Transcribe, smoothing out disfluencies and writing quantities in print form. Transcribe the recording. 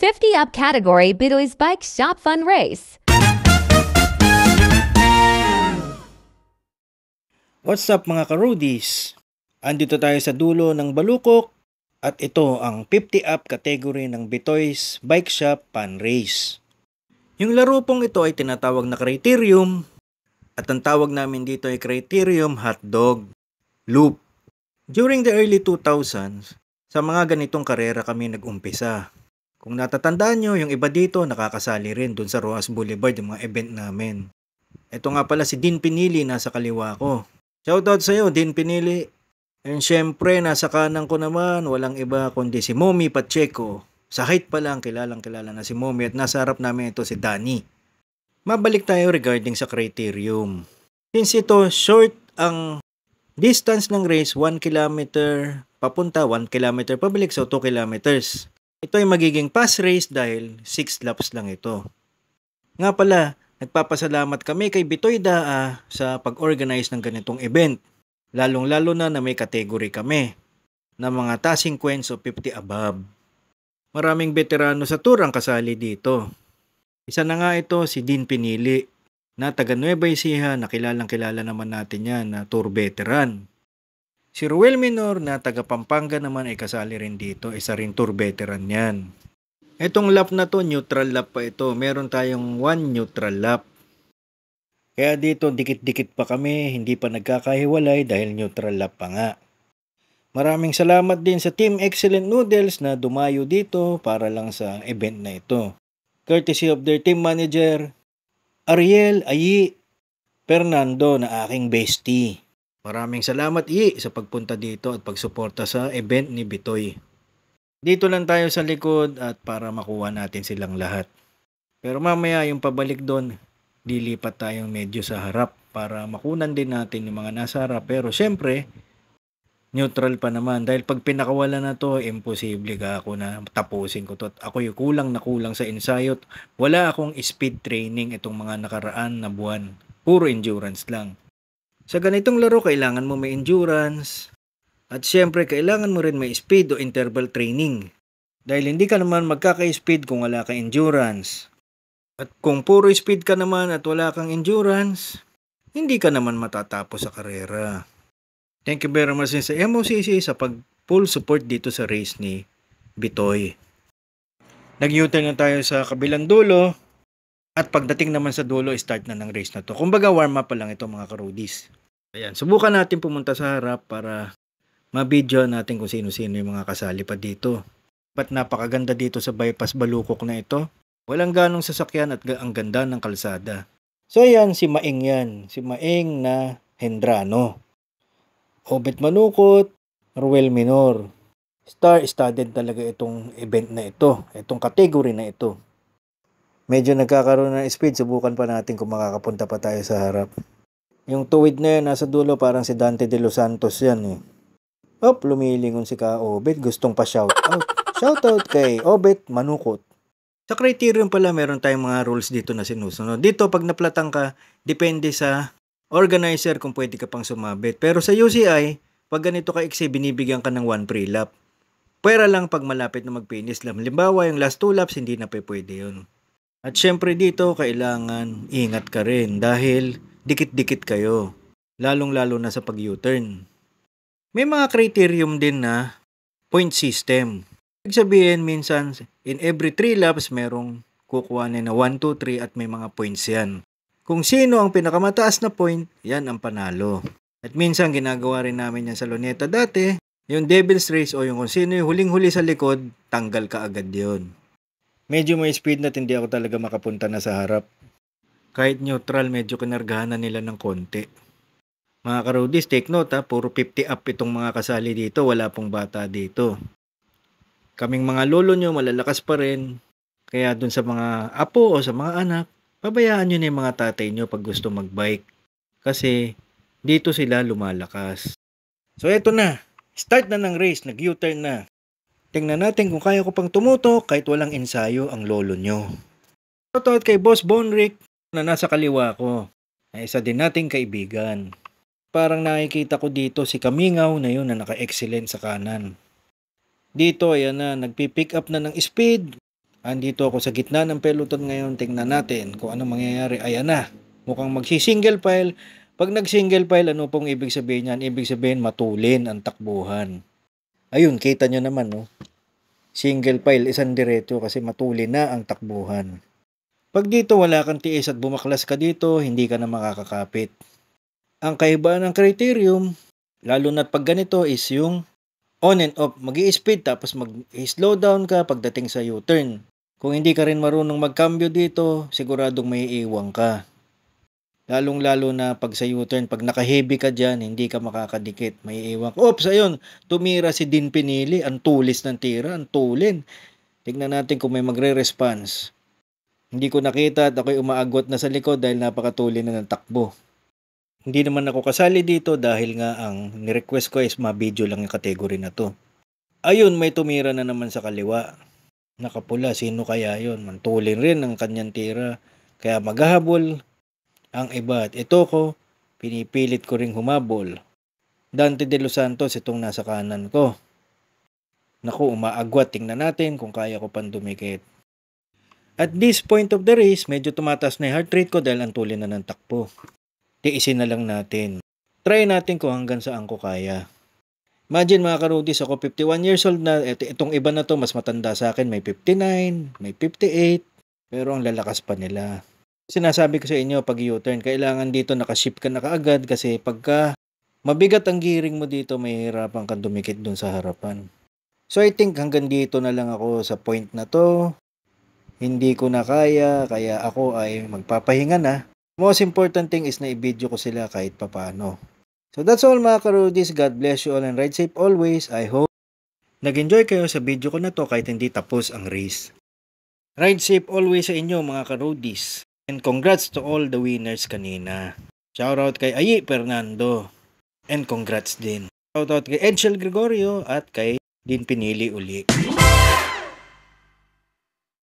50 up category Bitoy's Bike Shop Fun Race. What's up mga ka-roadies? Andito tayo sa dulo ng Balukok at ito ang 50 up category ng Bitoy's Bike Shop Fun Race. Yung laro pong ito ay tinatawag na criterium at ang tawag namin dito ay criterium hotdog loop. During the early 2000s, sa mga ganitong karera kami nag-umpisa. Kung natatandaan nyo, yung iba dito nakakasali rin dun sa Rojas Boulevard yung mga event namin. Ito nga pala si Dean Pinili nasa kaliwa ko. Shoutout sa iyo, Dean Pinili. And syempre, nasa kanan ko naman, walang iba kundi si Momi Pacheco. Sa height pa lang, kilalang kilala na si Momi at nasa harap namin ito si Danny. Mabalik tayo regarding sa criterium. Since ito short ang distance ng race, 1 kilometer papunta, 1 kilometer pabalik, so 2 kilometers. Ito ay magiging pass race dahil 6 laps lang ito. Nga pala, nagpapasalamat kami kay Bitoy Daa sa pag-organize ng ganitong event. Lalong-lalo na may category kami na mga tasing coins o 50 above. Maraming veterano sa tour ang kasali dito. Isa na nga ito si Dean Pinili na taga Nueva Ecija na kilalang-kilala naman natin yan na tour veteran. Si Ruel Minor na taga Pampanga naman ay kasali rin dito, isa rin tour veteran yan. Etong lap na to, neutral lap pa ito. Meron tayong 1 neutral lap. Kaya dito dikit-dikit pa kami, hindi pa nagkakahiwalay dahil neutral lap pa nga. Maraming salamat din sa Team Excellent Noodles na dumayo dito para lang sa event na ito. Courtesy of their team manager, Ariel Ayi Fernando na aking bestie. Maraming salamat sa pagpunta dito at pagsuporta sa event ni Bitoy. Dito lang tayo sa likod at para makuha natin silang lahat. Pero mamaya yung pabalik doon, dilipat tayong medyo sa harap para makunan din natin yung mga nasa harap. Pero syempre, neutral pa naman. Dahil pag pinakawala na to, imposible ka ako na tapusin ko to. At ako yung kulang na kulang sa ensayo. Wala akong speed training itong mga nakaraan na buwan. Puro endurance lang. Sa ganitong laro, kailangan mo may endurance. At syempre, kailangan mo rin may speed o interval training. Dahil hindi ka naman magkaka-speed kung wala kang endurance. At kung puro speed ka naman at wala kang endurance, hindi ka naman matatapos sa karera. Thank you very much sa MOCC sa full support dito sa race ni Bitoy. Nag-U-turn na tayo sa kabilang dulo. At pagdating naman sa dulo, start na ng race na to. Kumbaga warm up pa lang ito mga ka-roadies. Ayan, subukan natin pumunta sa harap para ma-video natin kung sino-sino yung mga kasali pa dito. But napakaganda dito sa bypass Balukok na ito. Walang ganong sasakyan at ang ganda ng kalsada. So ayan, si Maing yan. Si Maing na Hendrano. Obet Manukot, Ruel Minor. Star-studded talaga itong event na ito. Itong category na ito. Medyo nagkakaroon ng speed, subukan pa natin kung makakapunta pa tayo sa harap. Yung tuwid na yun, nasa dulo, parang si Dante de los Santos yan eh. Lumilingon si Ka Obet, gustong pa shoutout. Shoutout kay Obet Manukot. Sa criterium pala, meron tayong mga rules dito na sinusunod. Dito, pag naplatang ka, depende sa organizer kung pwede ka pang sumabit. Pero sa UCI, pag ganito ka iksi, binibigyan ka ng 1 free lap. Pwera lang pag malapit na mag-finish lap. Halimbawa, yung last 2 laps, hindi na pwede yun. At syempre dito, kailangan ingat ka rin dahil dikit-dikit kayo. Lalong-lalo na sa pag-U-turn. May mga criterium din na point system. Ibig sabihin, minsan, in every 3 laps, merong kukuhanin na 1, 2, 3 at may mga points yan. Kung sino ang pinakamataas na point, yan ang panalo. At minsan, ginagawa rin namin yan sa Luneta dati. Yung Devil's Race o yung kung sino yung huling-huli sa likod, tanggal ka agad yun. Medyo may speed na hindi ako talaga makapunta na sa harap. Kahit neutral, medyo kinargahan na nila ng konti. Mga ka-roadies, take note puro 50 up itong mga kasali dito, wala pong bata dito. Kaming mga lolo nyo, malalakas pa rin. Kaya dun sa mga apo o sa mga anak, pabayaan nyo na yung mga tatay nyo pag gusto magbike. Kasi dito sila lumalakas. So eto na, start na ng race, nag-U-turn na. Tingnan natin kung kaya ko pang tumutok kahit walang ensayo ang lolo nyo. Shoutout kay Boss Bonrick na nasa kaliwa ko. Ay isa din nating kaibigan. Parang nakikita ko dito si Kamingaw na yun na naka-excellent sa kanan. Dito ayan na, nagpi-pick up na ng speed Andito ako sa gitna ng peloton ngayon. Tingnan natin kung ano mangyayari. Ayan na. Mukhang magsi-single file. Pag nag-single file, ano pong ibig sabihin yan? Ibig sabihin matulin ang takbuhan. Ayun, kita nyo naman, no? Single file, isang diretso kasi matulin na ang takbuhan. Pag dito wala kang tiis at bumaklas ka dito, hindi ka na makakakapit. Ang kaibaan ng criterium, lalo na't pag ganito, is yung on and off. Mag-i-speed tapos mag-slow down ka pagdating sa U-turn. Kung hindi ka rin marunong magkambyo dito, siguradong may iiwang ka. Lalong-lalo na pag sa U-turn, pag naka-heavy ka dyan, hindi ka makakadikit. May iiwang ka. Oops, ayun, tumira si Dean Pinili. Ang tulis ng tira, ang tulin. Tignan natin kung may magre-response. Hindi ko nakita at ako'y umaagot na sa likod dahil napakatulin na ng takbo. Hindi naman ako kasali dito dahil nga ang nirequest ko is ma-video lang yung category na to. Ayun, may tumira na naman sa kaliwa. Nakapula, sino kaya yun? Mantulin rin ang kanyang tira. Kaya maghahabol ang iba. At ito ko, pinipilit ko ring humabol. Dante de los Santos, itong nasa kanan ko. Naku, umaagwat. Tingnan natin kung kaya ko pang dumikit. At this point of the race, medyo tumataas na yung heart rate ko dahil ang tulin na ng takbo. Tiisin na lang natin. Try natin kung hanggang saan ko kaya. Imagine mga karudis, ako 51 years old na, itong iba na to mas matanda sa akin, may 59, may 58, pero ang lalakas pa nila. Sinasabi ko sa inyo, pag U-turn, kailangan dito nakaship ka na kaagad kasi pagka mabigat ang gearing mo dito, may hirapan kang dumikit dun sa harapan. So I think hanggang dito na lang ako sa point na to. Hindi ko na kaya ako ay magpapahinga na. Most important thing is na i-video ko sila kahit papano. So that's all mga karudis. God bless you all and ride safe always. I hope nag-enjoy kayo sa video ko na to kahit hindi tapos ang race. Ride safe always sa inyo mga karudis. And congrats to all the winners kanina. Shoutout kay Ayi Fernando. And congrats din. Shoutout kay Edshel Gregorio at kay Dean Pinili uli.